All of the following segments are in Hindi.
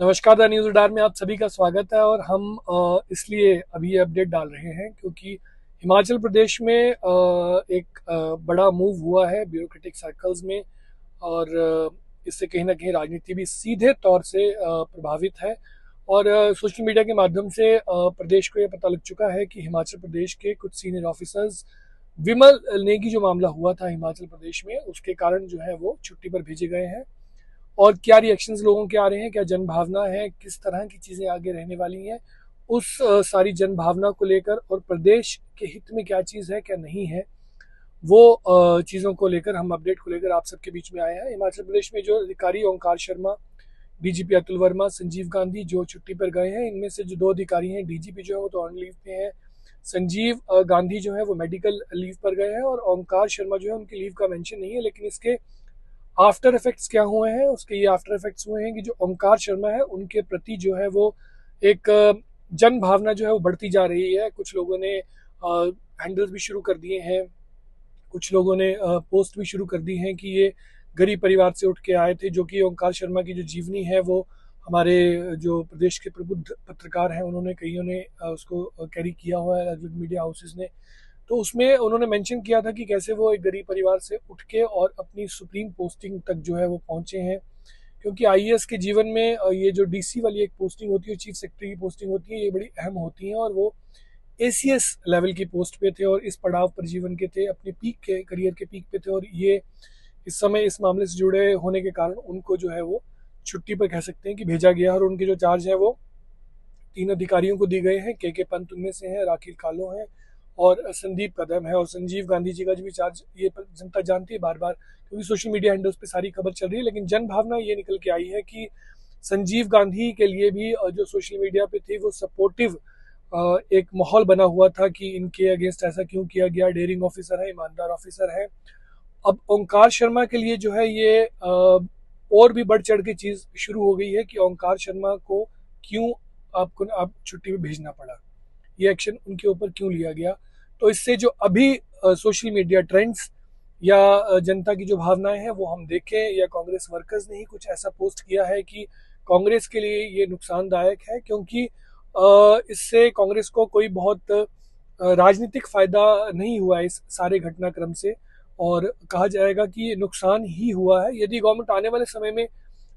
नमस्कार, द न्यूज़ रडार में आप सभी का स्वागत है। और हम इसलिए अभी ये अपडेट डाल रहे हैं क्योंकि हिमाचल प्रदेश में एक बड़ा मूव हुआ है ब्यूरोक्रेटिक सर्कल्स में। और इससे कहीं ना कहीं राजनीति भी सीधे तौर से प्रभावित है। और सोशल मीडिया के माध्यम से प्रदेश को ये पता लग चुका है कि हिमाचल प्रदेश के कुछ सीनियर ऑफिसर्स विमल नेगी जो मामला हुआ था हिमाचल प्रदेश में, उसके कारण जो है वो छुट्टी पर भेजे गए हैं। और क्या रिएक्शंस लोगों के आ रहे हैं, क्या जनभावना है, किस तरह की चीज़ें आगे रहने वाली हैं, उस सारी जनभावना को लेकर और प्रदेश के हित में क्या चीज़ है क्या नहीं है, वो चीज़ों को लेकर, हम अपडेट को लेकर आप सबके बीच में आए हैं। हिमाचल प्रदेश में जो अधिकारी ओंकार शर्मा, डीजीपी अतुल वर्मा, संजीव गांधी जो छुट्टी पर गए हैं, इनमें से जो दो अधिकारी हैं, डीजीपी जो है वो तो ऑन लीव पे हैं, संजीव गांधी जो है वो मेडिकल लीव पर गए हैं, और ओंकार शर्मा जो है उनकी लीव का मेंशन नहीं है। लेकिन इसके आफ्टर इफेक्ट्स क्या हुए हैं, उसके ये आफ्टर इफेक्ट्स हुए हैं कि जो ओंकार शर्मा है उनके प्रति जो है वो एक जन भावना जो है वो बढ़ती जा रही है। कुछ लोगों ने हैंडल्स भी शुरू कर दिए हैं, कुछ लोगों ने पोस्ट भी शुरू कर दी हैं कि ये गरीब परिवार से उठ के आए थे, जो कि ओंकार शर्मा की जो जीवनी है वो हमारे जो प्रदेश के प्रबुद्ध पत्रकार हैं उन्होंने, कईयों ने उसको कैरी किया हुआ है, अलग अलग मीडिया हाउसेज ने। तो उसमें उन्होंने मेंशन किया था कि कैसे वो एक गरीब परिवार से उठ के और अपनी सुप्रीम पोस्टिंग तक जो है वो पहुंचे हैं। क्योंकि आईएएस के जीवन में ये जो डीसी वाली एक पोस्टिंग होती है, चीफ सेक्रेटरी की पोस्टिंग होती है, ये बड़ी अहम होती है। और वो एसीएस लेवल की पोस्ट पे थे और इस पड़ाव पर जीवन के थे, अपने पीक के करियर के पीक पे थे। और ये इस समय इस मामले से जुड़े होने के कारण उनको जो है वो छुट्टी पर कह सकते हैं कि भेजा गया। और उनके जो चार्ज है वो 3 अधिकारियों को दिए गए हैं। के पंत उनमें से हैं, राखिल कालो हैं और संदीप कदम है। और संजीव गांधी जी का जो भी चार्ज ये जनता जानती है बार बार, क्योंकि सोशल मीडिया हैंडल्स पे सारी खबर चल रही है। लेकिन जन भावना ये निकल के आई है कि संजीव गांधी के लिए भी जो सोशल मीडिया पे थे वो सपोर्टिव एक माहौल बना हुआ था कि इनके अगेंस्ट ऐसा क्यों किया गया, डेयरिंग ऑफिसर है, ईमानदार ऑफिसर है। अब ओंकार शर्मा के लिए जो है ये और भी बढ़ चढ़ के चीज शुरू हो गई है कि ओंकार शर्मा को क्यों आपको आप छुट्टी पे भेजना पड़ा, ये एक्शन उनके ऊपर क्यों लिया गया। तो इससे जो अभी सोशल मीडिया ट्रेंड्स या जनता की जो भावनाएं हैं वो हम देखें, या कांग्रेस वर्कर्स ने ही कुछ ऐसा पोस्ट किया है कि कांग्रेस के लिए ये नुकसानदायक है, क्योंकि इससे कांग्रेस को कोई बहुत राजनीतिक फायदा नहीं हुआ इस सारे घटनाक्रम से। और कहा जाएगा कि नुकसान ही हुआ है। यदि गवर्नमेंट आने वाले समय में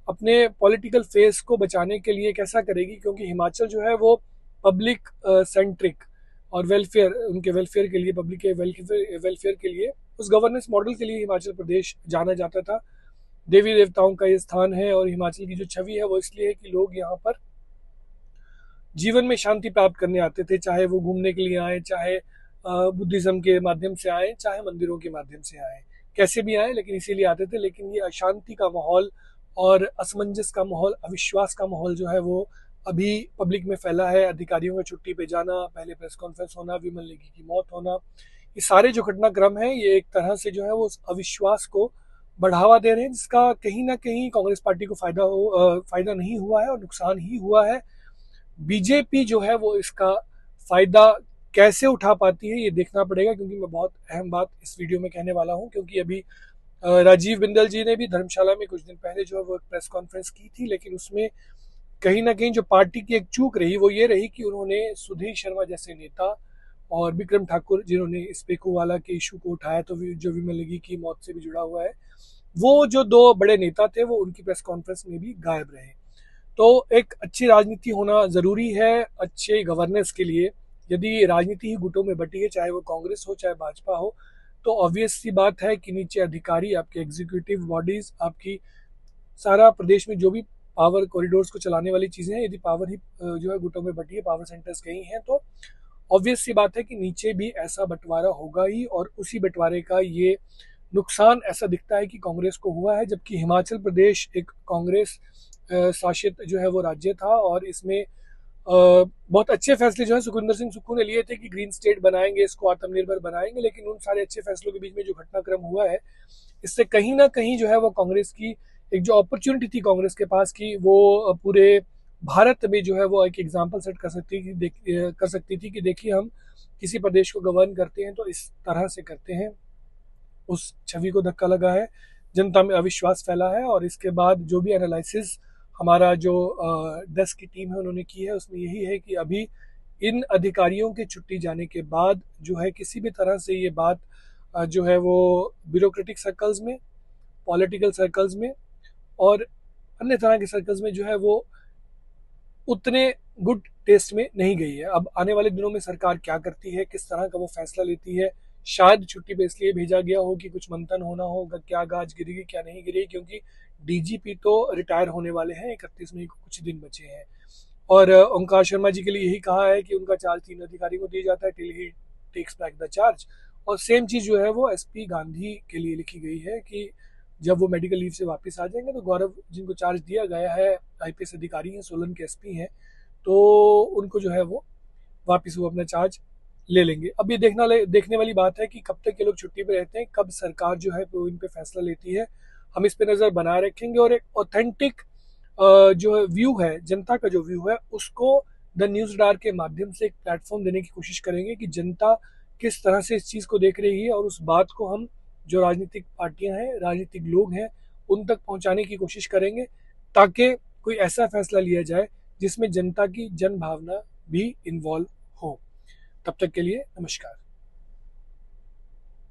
अपने पॉलिटिकल फेस को बचाने के लिए कैसा करेगी, क्योंकि हिमाचल जो है वो पब्लिक सेंट्रिक और वेलफेयर, उनके वेलफेयर के लिए, पब्लिक के वेलफेयर के लिए, उस गवर्नेंस मॉडल के लिए हिमाचल प्रदेश जाना जाता था। देवी देवताओं का ये स्थान है और हिमाचल की जो छवि है वो इसलिए है कि लोग यहाँ पर जीवन में शांति प्राप्त करने आते थे, चाहे वो घूमने के लिए आए, चाहे बुद्धिज्म के माध्यम से आए, चाहे मंदिरों के माध्यम से आए, कैसे भी आए लेकिन इसीलिए आते थे। लेकिन ये अशांति का माहौल और असमंजस का माहौल, अविश्वास का माहौल जो है वो अभी पब्लिक में फैला है। अधिकारियों का छुट्टी पे जाना, पहले प्रेस कॉन्फ्रेंस होना, विमल नेगी की मौत होना, ये सारे जो घटनाक्रम है ये एक तरह से जो है वो अविश्वास को बढ़ावा दे रहे हैं, जिसका कहीं ना कहीं कांग्रेस पार्टी को फायदा नहीं हुआ है और नुकसान ही हुआ है। बीजेपी जो है वो इसका फायदा कैसे उठा पाती है ये देखना पड़ेगा, क्योंकि मैं बहुत अहम बात इस वीडियो में कहने वाला हूं। क्योंकि अभी राजीव बिंदल जी ने भी धर्मशाला में कुछ दिन पहले जो है वो प्रेस कॉन्फ्रेंस की थी, लेकिन उसमें कहीं ना कहीं जो पार्टी की एक चूक रही वो ये रही कि उन्होंने सुधीर शर्मा जैसे नेता और विक्रम ठाकुर, जिन्होंने स्पेको वाला के इशू को उठाया, तो जो विमल नेगी की मौत से भी जुड़ा हुआ है, वो जो दो बड़े नेता थे वो उनकी प्रेस कॉन्फ्रेंस में भी गायब रहे। तो एक अच्छी राजनीति होना जरूरी है अच्छे गवर्नेंस के लिए। यदि राजनीति ही गुटों में बटी है, चाहे वो कांग्रेस हो चाहे भाजपा हो, तो ऑब्वियस सी बात है कि नीचे अधिकारी, आपके एग्जीक्यूटिव बॉडीज, आपकी सारा प्रदेश में जो भी पावर कॉरिडोर्स को चलाने वाली चीजें हैं, यदि पावर ही जो है गुटों में बटी है, पावर सेंटर्स कहीं हैं, तो ऑब्वियस सी बात है कि नीचे भी ऐसा बंटवारा होगा ही। और उसी बंटवारे का ये नुकसान ऐसा दिखता है कि कांग्रेस को हुआ है, जबकि हिमाचल प्रदेश एक कांग्रेस शासित जो है वो राज्य था। और इसमें बहुत अच्छे फैसले जो है सुखविंदर सिंह सुक्खू ने लिए थे कि ग्रीन स्टेट बनाएंगे, इसको आत्मनिर्भर बनाएंगे। लेकिन उन सारे अच्छे फैसलों के बीच में जो घटनाक्रम हुआ है, इससे कहीं ना कहीं जो है वो कांग्रेस की एक जो अपॉर्चुनिटी थी कांग्रेस के पास की, वो पूरे भारत में जो है वो एक एग्जाम्पल सेट कर सकती थी कि देखिए हम किसी प्रदेश को गवर्न करते हैं तो इस तरह से करते हैं। उस छवि को धक्का लगा है, जनता में अविश्वास फैला है। और इसके बाद जो भी एनालिसिस हमारा जो डेस्क की टीम है उन्होंने की है उसमें यही है कि अभी इन अधिकारियों के छुट्टी जाने के बाद जो है किसी भी तरह से ये बात जो है वो ब्यूरोक्रेटिक सर्कल्स में, पॉलिटिकल सर्कल्स में और अन्य तरह के सर्कल्स में जो है वो उतने गुड टेस्ट में नहीं गई है। अब आने वाले दिनों में सरकार क्या करती है, किस तरह का वो फैसला लेती है। शायद छुट्टी पे इसलिए भेजा गया हो कि कुछ मंथन होना होगा, क्या गाज गिरेगी क्या नहीं गिरेगी, क्योंकि डीजीपी तो रिटायर होने वाले हैं, 31 मई को कुछ दिन बचे हैं। और ओंकार शर्मा जी के लिए यही कहा है कि उनका चार्ज 3 अधिकारी को दिया जाता है till he takes back the charge. और सेम चीज जो है वो एसपी गांधी के लिए लिखी गई है कि जब वो मेडिकल लीव से वापस आ जाएंगे तो गौरव जिनको चार्ज दिया गया है, आईपीएस अधिकारी हैं, सोलन के एसपी हैं, तो उनको जो है वो वापस वो अपना चार्ज ले लेंगे। अब ये देखने वाली बात है कि कब तक ये लोग छुट्टी पे रहते हैं, कब सरकार जो है वो इन पे फैसला लेती है। हम इस पे नज़र बनाए रखेंगे और एक ऑथेंटिक जो व्यू है, जनता का जो व्यू है, उसको द न्यूज़ डार के माध्यम से एक प्लेटफॉर्म देने की कोशिश करेंगे कि जनता किस तरह से इस चीज़ को देख रही है और उस बात को हम जो राजनीतिक पार्टियां हैं, राजनीतिक लोग हैं, उन तक पहुंचाने की कोशिश करेंगे ताकि कोई ऐसा फैसला लिया जाए जिसमें जनता की जन भावना भी इन्वॉल्व हो। तब तक के लिए नमस्कार।